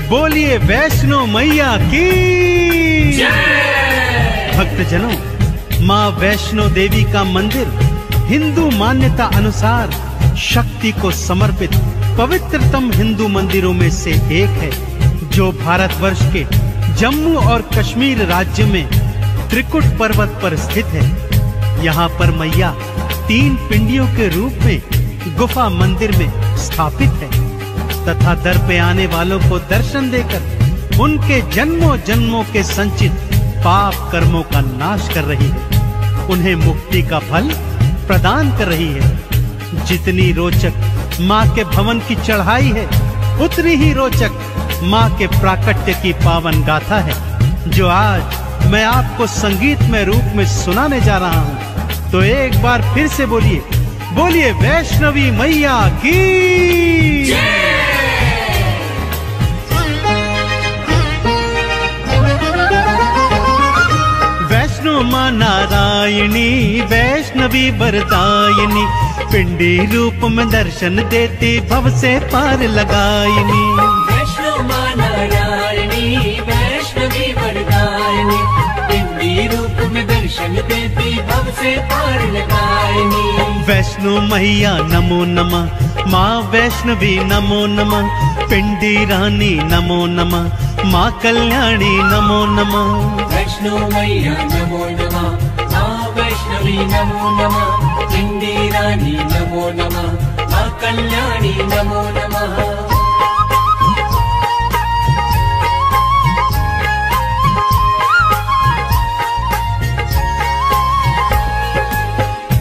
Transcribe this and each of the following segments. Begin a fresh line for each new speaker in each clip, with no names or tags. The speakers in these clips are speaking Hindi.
बोलिए वैष्णो मैया की जय। भक्तजनों, माँ वैष्णो देवी का मंदिर हिंदू मान्यता अनुसार शक्ति को समर्पित पवित्रतम हिंदू मंदिरों में से एक है, जो भारतवर्ष के जम्मू और कश्मीर राज्य में त्रिकुट पर्वत पर स्थित है। यहाँ पर मैया 3 पिंडियों के रूप में गुफा मंदिर में स्थापित है तथा दर पे आने वालों को दर्शन देकर उनके जन्मों जन्मों के संचित पाप कर्मों का नाश कर रही है, उन्हें मुक्ति का फल प्रदान कर रही है। जितनी रोचक माँ के भवन की चढ़ाई है, उतनी ही रोचक माँ के प्राकट्य की पावन गाथा है, जो आज मैं आपको संगीतमय रूप में सुनाने जा रहा हूँ। तो एक बार फिर से बोलिए, बोलिए वैष्णवी मैया की जय। वैष्णो माँ नारायणी वैष्णवी वरदायिनी, पिंडी रूप में दर्शन देती भव से पार लगायिनी।
वैष्णो माँ नारायणी वैष्णवी वरदायिनी, पिंडी रूप में दर्शन देती भव से पार लगायिनी।
वैष्णो मैया नमो नमः, माँ वैष्णवी नमो नमः, पिंडी रानी नमो नमः, माँ कल्याणी नमो नमः।
वैष्णो मैया नमो नमः, माँ वैष्णवी नमो नमः, पिंडी रानी नमो नमः, माँ कल्याणी नमो नमः।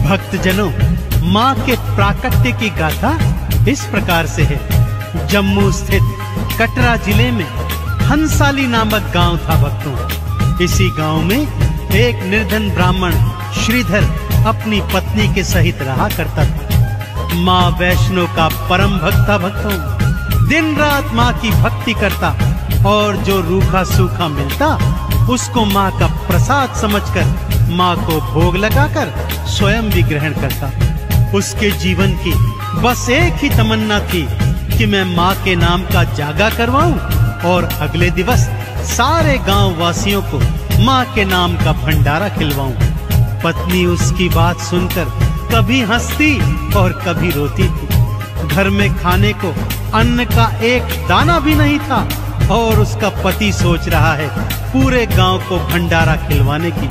भक्तजनों, माँ के प्राकट्य की गाथा इस प्रकार से है। जम्मू स्थित कटरा जिले में हंसाली नामक गांव था भक्तों। इसी गांव में एक निर्धन ब्राह्मण श्रीधर अपनी पत्नी के सहित रहा करता था। माँ वैष्णो का परम भक्त था भक्तों। दिन रात माँ की भक्ति करता और जो रूखा सूखा मिलता उसको माँ का प्रसाद समझकर माँ को भोग लगाकर स्वयं भी ग्रहण करता। उसके जीवन की बस एक ही तमन्ना थी कि मैं माँ के नाम का जागा करवाऊं और अगले दिवस सारे गांव वासियों को माँ के नाम का भंडारा खिलवाऊं। पत्नी उसकी बात सुनकर कभी हंसती और कभी रोती थी। घर में खाने को अन्न का एक दाना भी नहीं था और उसका पति सोच रहा है पूरे गांव को भंडारा खिलवाने की।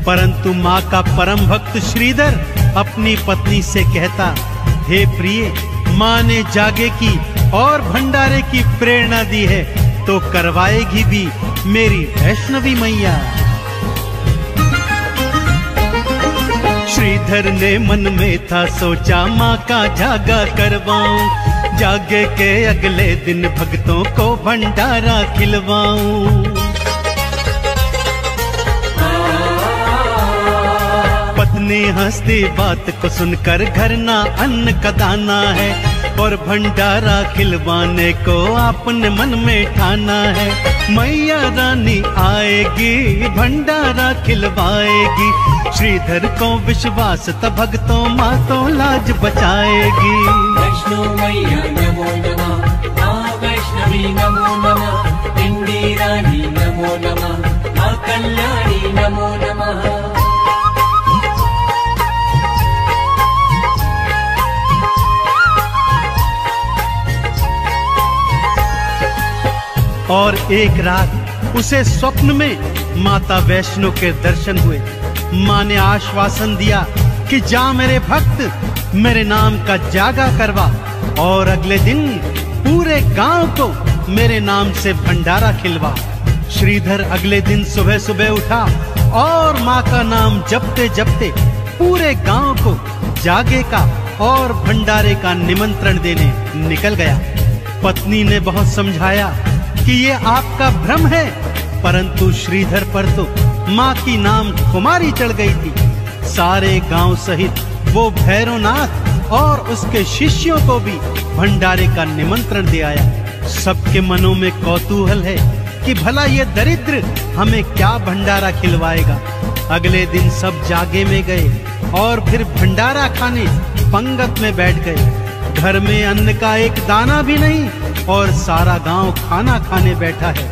परंतु माँ का परम भक्त श्रीधर अपनी पत्नी से कहता, हे प्रिय, माँ ने जागे की और भंडारे की प्रेरणा दी है तो करवाएगी भी मेरी वैष्णवी मैया। श्रीधर ने मन में था सोचा माँ का जागा करवाऊं, जागे के अगले दिन भक्तों को भंडारा खिलवाऊं। पत्नी हंसती बात को सुनकर घर ना अन्न का दाना है और भंडारा खिलवाने को आपने मन में ठाना है। मैया रानी आएगी भंडारा खिलवाएगी, श्रीधर को विश्वास था भक्तों माँ तो लाज बचाएगी।
वैष्णो मैया नमो नमः, माँ वैष्णवी नमो नमः, पिंडी रानी नमो नमः, माँ कल्याणी नमो नमः।
और एक रात उसे स्वप्न में माता वैष्णो के दर्शन हुए। माँ ने आश्वासन दिया कि जा मेरे भक्त, मेरे नाम का जागा करवा और अगले दिन पूरे गांव को मेरे नाम से भंडारा खिलवा। श्रीधर अगले दिन सुबह सुबह उठा और माँ का नाम जपते जपते पूरे गांव को जागे का और भंडारे का निमंत्रण देने निकल गया। पत्नी ने बहुत समझाया कि ये आपका भ्रम है, परंतु श्रीधर पर तो माँ की नाम कुमारी चढ़ गई थी। सारे गांव सहित वो भैरवनाथ और उसके शिष्यों को भी भंडारे का निमंत्रण दे आया। सबके मनों में कौतूहल है कि भला ये दरिद्र हमें क्या भंडारा खिलवाएगा। अगले दिन सब जागे में गए और फिर भंडारा खाने पंगत में बैठ गए। घर में अन्न का एक दाना भी नहीं और सारा गांव खाना खाने बैठा है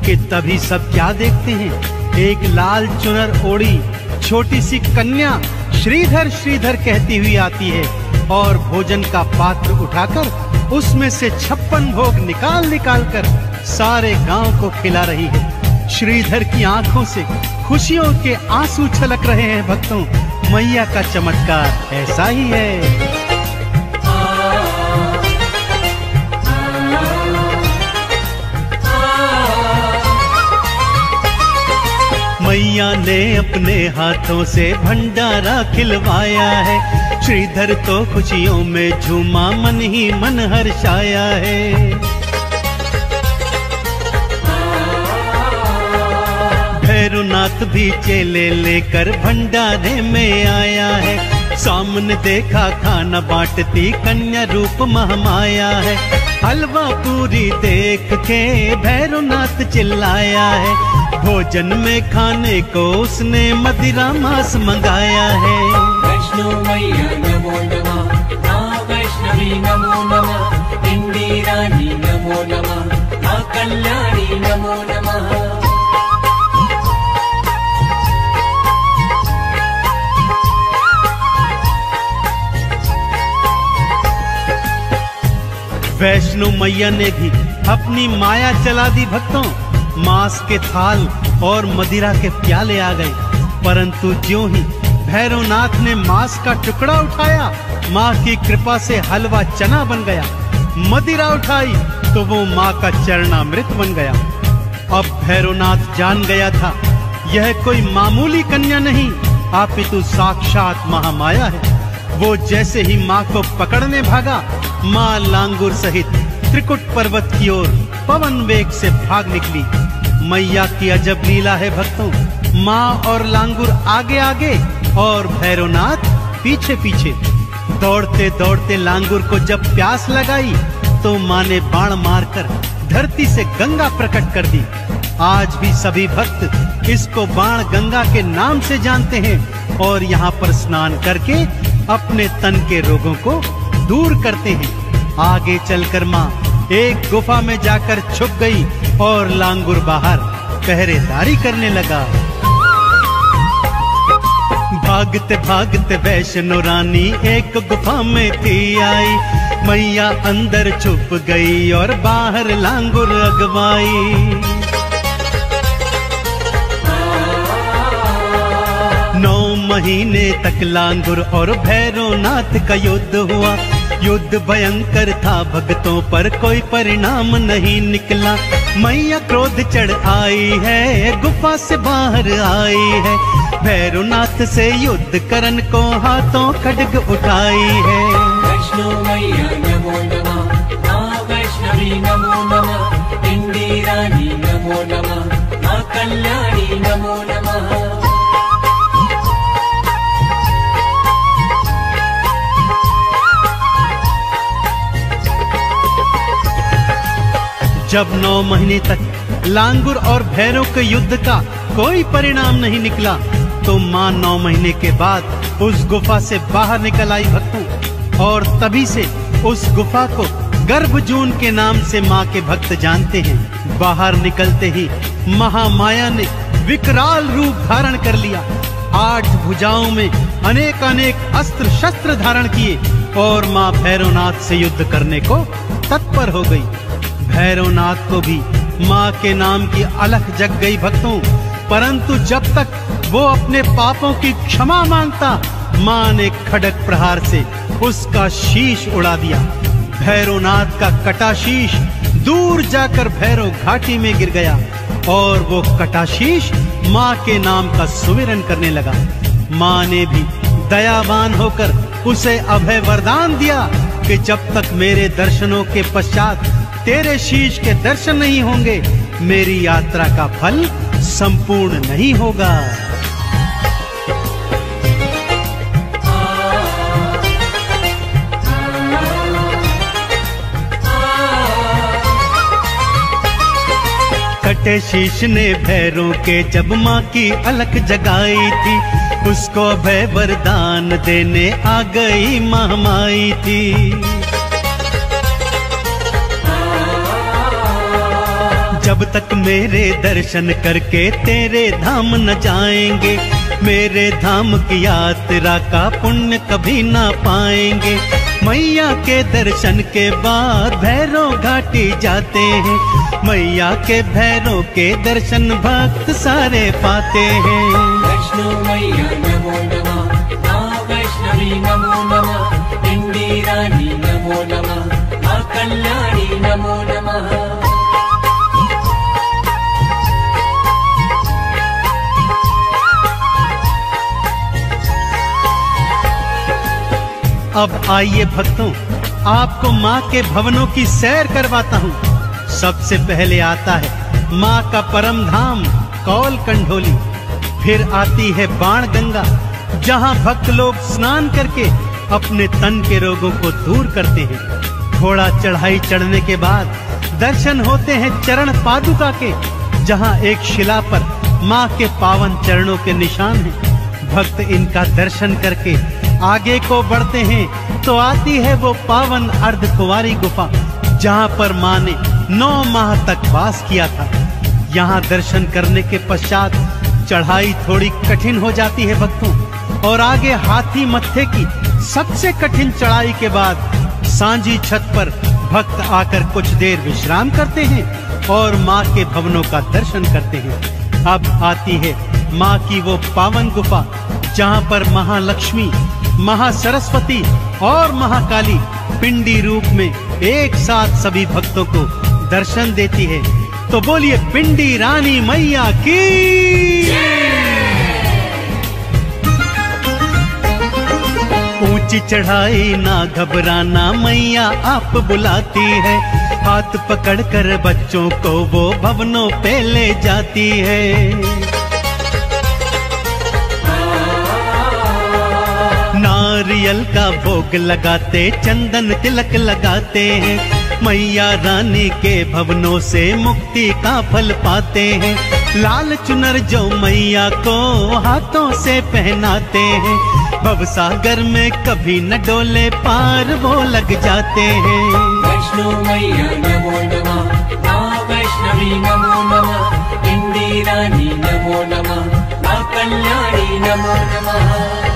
कि तभी सब क्या देखते हैं, एक लाल चुनर ओढ़ी छोटी सी कन्या श्रीधर श्रीधर कहती हुई आती है और भोजन का पात्र उठाकर उसमें से 56 भोग निकाल निकाल कर सारे गांव को खिला रही है। श्रीधर की आंखों से खुशियों के आंसू छलक रहे हैं। भक्तों, मैया का चमत्कार ऐसा ही है। मैया ने अपने हाथों से भंडारा खिलवाया है। श्रीधर तो खुशियों में झूमा, मन ही मन हर्षाया है। भैरवनाथ भी चेले लेकर भंडारे में आया है। सामने देखा खाना बांटती कन्या रूप महामाया है। हलवा पूरी देख के भैरवनाथ चिल्लाया है। भोजन में खाने को उसने मदिरा मांस मंगाया है।
वैष्णो मैया नमो नमः, माँ वैष्णवी नमो नमः, इंदी रानी नमो नमः, माँ कल्याणी नमो नमः।
वैष्णो मैया ने भी अपनी माया चला दी। भक्तों, मांस के थाल और मदिरा के प्याले आ गए, परंतु ज्यों ही भैरवनाथ ने मांस का टुकड़ा उठाया, माँ की कृपा से हलवा चना बन गया। मदिरा उठाई तो वो माँ का चरणामृत बन गया। अब भैरवनाथ जान गया था यह कोई मामूली कन्या नहीं, अपितु साक्षात महामाया है। वो जैसे ही माँ को पकड़ने भागा, माँ लांगुर सहित त्रिकुट पर्वत की ओर पवन वेग से भाग निकली। मैया की अजब लीला है भक्तों। माँ और लांगुर आगे आगे और भैरवनाथ पीछे पीछे। दौड़ते दौड़ते लांगुर को जब प्यास लगाई तो माँ ने बाण मारकर धरती से गंगा प्रकट कर दी। आज भी सभी भक्त इसको बाण गंगा के नाम से जानते हैं और यहाँ पर स्नान करके अपने तन के रोगों को दूर करते हैं। आगे चलकर माँ एक गुफा में जाकर छुप गई और लांगुर बाहर पहरेदारी करने लगा। भागते भागते वैष्णो रानी एक गुफा में थी आई। मैया अंदर छुप गई और बाहर लांगुर अगवाई। 9 महीने तक लांगुर और भैरवनाथ का युद्ध हुआ। युद्ध भयंकर था, भक्तों पर कोई परिणाम नहीं निकला। मैया क्रोध चढ़ आई है, गुफा से बाहर आई है। भैरवनाथ से युद्ध करन को हाथों खड्ग उठाई है।
वैष्णो मैया नमो नमः, माँ वैष्णवी नमो नमः, इंदी रानी नमो नमः, माँ कल्याणी नमो नमः।
जब 9 महीने तक लांगुर और भैरव के युद्ध का कोई परिणाम नहीं निकला तो माँ 9 महीने के बाद उस गुफा से बाहर निकल आई भक्तों। और तभी से उस गुफा को गर्भजून के नाम से माँ के भक्त जानते हैं। बाहर निकलते ही महामाया ने विकराल रूप धारण कर लिया। 8 भुजाओं में अनेक अनेक अस्त्र शस्त्र धारण किए और माँ भैरवनाथ से युद्ध करने को तत्पर हो गई। भैरवनाथ को भी माँ के नाम की अलख जग गई भक्तों, परंतु जब तक वो अपने पापों की क्षमा मांगता, माँ ने खड्ग प्रहार से उसका शीश उड़ा दिया। भैरवनाथ का कटा शीश दूर जाकर भैरव घाटी में गिर गया और वो कटा शीश माँ के नाम का सुमिरन करने लगा। माँ ने भी दयावान होकर उसे अभय वरदान दिया कि जब तक मेरे दर्शनों के पश्चात तेरे शीश के दर्शन नहीं होंगे, मेरी यात्रा का फल संपूर्ण नहीं होगा। कटे शीश ने भैरों के जब माँ की अलख जगाई थी, उसको अभय वरदान देने आ गई महामाई थी। जब तक मेरे दर्शन करके तेरे धाम न जाएंगे, मेरे धाम की यात्रा का पुण्य कभी ना पाएंगे। मैया के दर्शन के बाद भैरव घाटी जाते हैं, मैया के भैरव के दर्शन भक्त सारे पाते हैं।
वैष्णो मैया नमो नमः, माँ वैष्णवी नमो नमः, इंदी रानी नमो नमः, माँ कल्याणी नमो नमः।
अब आइए भक्तों, आपको माँ के भवनों की सैर करवाता हूँ। सबसे पहले आता है माँ का परम धाम कौल कंढोली, फिर आती है बाण गंगा, जहाँ भक्त लोग स्नान करके अपने तन के रोगों को दूर करते हैं। थोड़ा चढ़ाई चढ़ने के बाद दर्शन होते हैं चरण पादुका के, जहाँ एक शिला पर माँ के पावन चरणों के निशान हैं। भक्त इनका दर्शन करके आगे को बढ़ते हैं तो आती है वो पावन अर्धकुंवारी गुफा, जहाँ पर माँ ने 9 माह तक वास किया था। यहाँ दर्शन करने के पश्चात चढ़ाई थोड़ी कठिन हो जाती है भक्तों, और आगे हाथी मत्थे की सबसे कठिन चढ़ाई के बाद सांझी छत पर भक्त आकर कुछ देर विश्राम करते हैं और माँ के भवनों का दर्शन करते हैं। अब आती है माँ की वो पावन गुफा, जहाँ पर महालक्ष्मी, महासरस्वती और महाकाली पिंडी रूप में एक साथ सभी भक्तों को दर्शन देती है। तो बोलिए पिंडी रानी मैया की। ऊंची चढ़ाई ना घबराना, मैया आप बुलाती है, हाथ पकड़कर बच्चों को वो भवनों पे ले जाती है। नारियल का भोग लगाते, चंदन तिलक लगाते हैं, मैया रानी के भवनों से मुक्ति का फल पाते हैं। लाल चुनर जो मैया को हाथों से पहनाते हैं, भवसागर में कभी न डोले पार वो लग जाते हैं।
वैष्णो मैया नमो नमः, माँ वैष्णवी नमो नमः, इंदी रानी नमो नमः, माँ कल्याणी नमो नमः।